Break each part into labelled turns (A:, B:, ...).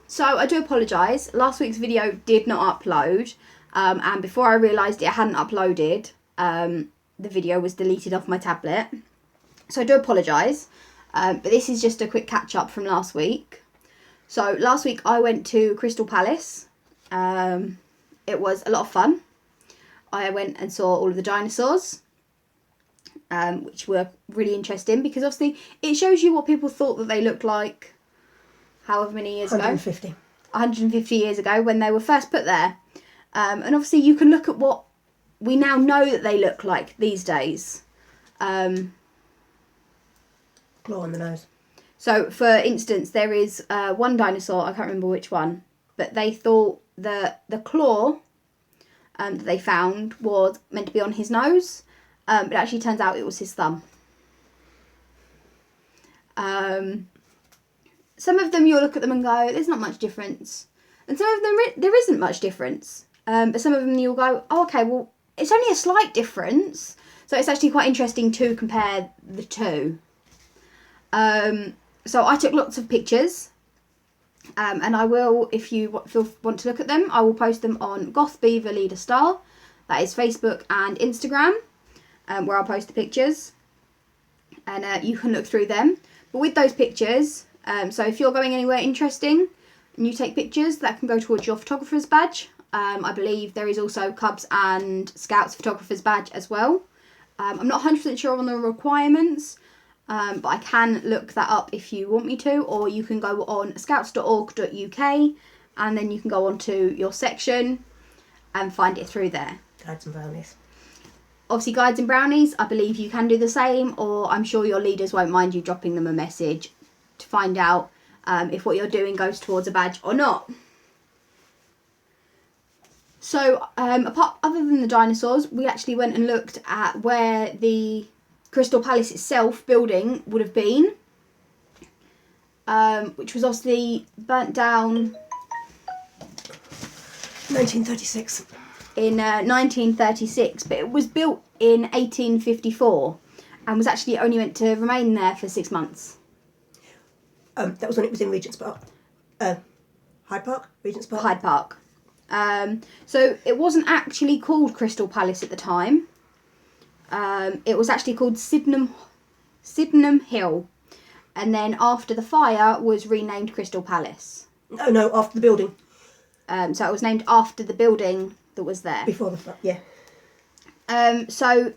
A: So I do apologise. Last week's video did not upload, and before I realised it hadn't uploaded, the video was deleted off my tablet. So I do apologise, but this is just a quick catch up from last week. So last week I went to Crystal Palace. It was a lot of fun. I went and saw all of the dinosaurs, which were really interesting because obviously it shows you what people thought that they looked like however many years
B: 150.
A: ago. 150 years ago when they were first put there. And obviously you can look at what we now know that they look like these days.
B: Claw on the nose.
A: So, for instance, there is one dinosaur, I can't remember which one, but they thought that the claw that they found was meant to be on his nose, but it actually turns out it was his thumb. Some of them you'll look at them and go, there's not much difference. And some of them there isn't much difference. But some of them you'll go, oh, okay, well, it's only a slight difference. So it's actually quite interesting to compare the two. So I took lots of pictures. And I will, if you want to look at them, I will post them on Goth Beaver Leader Star. That is Facebook and Instagram, where I'll post the pictures. And you can look through them. But with those pictures, so if you're going anywhere interesting and you take pictures, that can go towards your photographer's badge. I believe there is also Cubs and Scouts photographer's badge as well. I'm not 100% sure on the requirements, but I can look that up if you want me to, or you can go on scouts.org.uk and then you can go on to your section and find it through there.
B: Guides and brownies.
A: Obviously, guides and brownies, I believe you can do the same, or I'm sure your leaders won't mind you dropping them a message to find out if what you're doing goes towards a badge or not. So, other than the dinosaurs, we actually went and looked at where the Crystal Palace itself building would have been, which was obviously burnt down
B: 1936.
A: in 1936, but it was built in 1854 and was actually only meant to remain there for 6 months.
B: That was when it was in Regent's Park. Hyde Park? Regent's Park?
A: Hyde Park. So it wasn't actually called Crystal Palace at the time. It was actually called Sydenham Hill, and then after the fire was renamed Crystal Palace.
B: No, after the building.
A: So it was named after the building that was there.
B: Before the fire, yeah.
A: So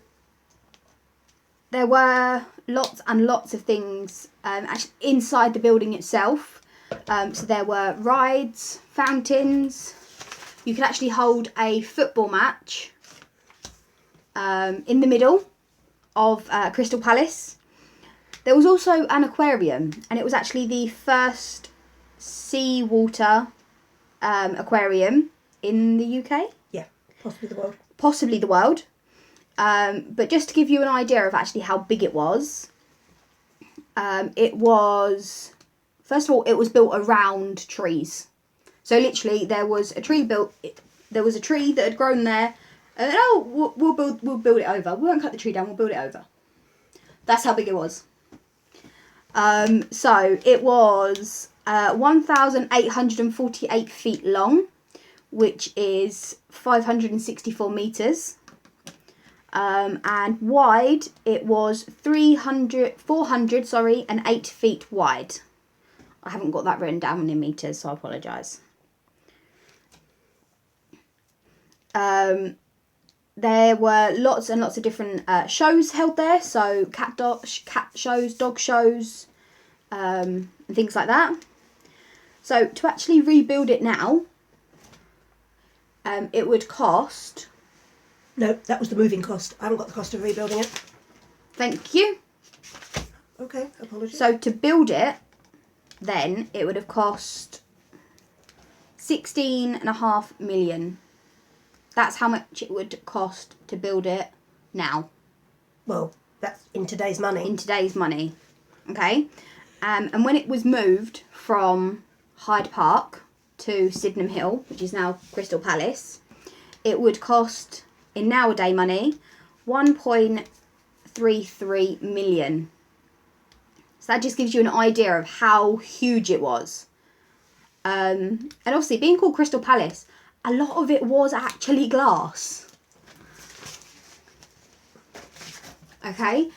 A: there were lots and lots of things actually inside the building itself. So there were rides, fountains. You could actually hold a football match in the middle of Crystal Palace. There was also an aquarium, and it was actually the first seawater aquarium in the UK.
B: Yeah, possibly the world.
A: Possibly the world. But just to give you an idea of actually how big it was, it was, first of all, it was built around trees. So literally, there was a tree built. There was a tree that had grown there. And we'll build it over. We won't cut the tree down. We'll build it over. That's how big it was. So it was 1,848 feet long, which is 564 meters. And wide, it was 408 feet wide. I haven't got that written down in meters, so I apologise. There were lots and lots of different shows held there, so cat shows, dog shows, and things like that. So to actually rebuild it now, it would cost...
B: No, that was the moving cost. I haven't got the cost of rebuilding it.
A: Thank you.
B: Okay, apologies.
A: So to build it, then it would have cost 16.5 million. That's how much it would cost to build it now.
B: Well, that's in today's money.
A: In today's money. Okay. And when it was moved from Hyde Park to Sydenham Hill, which is now Crystal Palace, it would cost, in nowadays money, 1.33 million. So that just gives you an idea of how huge it was. And obviously, being called Crystal Palace, a lot of it was actually glass. Okay.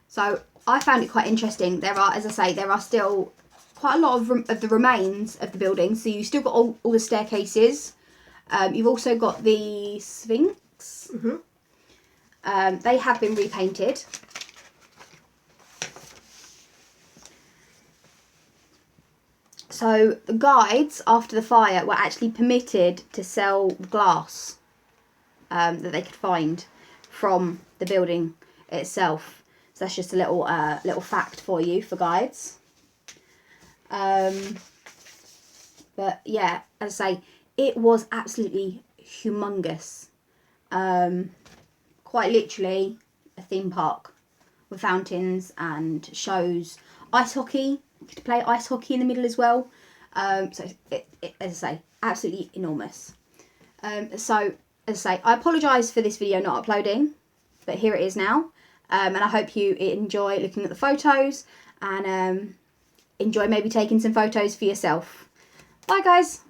A: So I found it quite interesting. There are, as I say, there are still quite a lot of the remains of the building. So you've still got all the staircases. You've also got the Sphinx. They have been repainted. So the guides, after the fire, were actually permitted to sell glass that they could find from the building itself. So that's just a little fact for you for guides. But yeah, as I say, it was absolutely humongous. Quite literally a theme park with fountains and shows. Ice hockey, you could play ice hockey in the middle as well. So it, as I say, absolutely enormous. So as I say, I apologise for this video not uploading, but here it is now. And I hope you enjoy looking at the photos and enjoy maybe taking some photos for yourself. Bye guys.